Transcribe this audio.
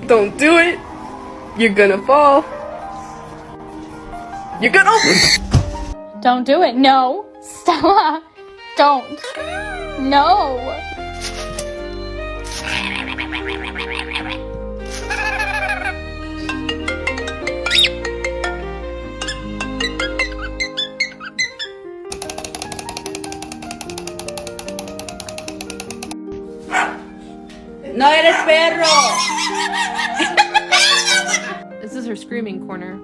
Don't do it. You're gonna fall. You're gonna... Don't do it. No. Stella. Don't. No. ¡No eres perro! This is her screaming corner.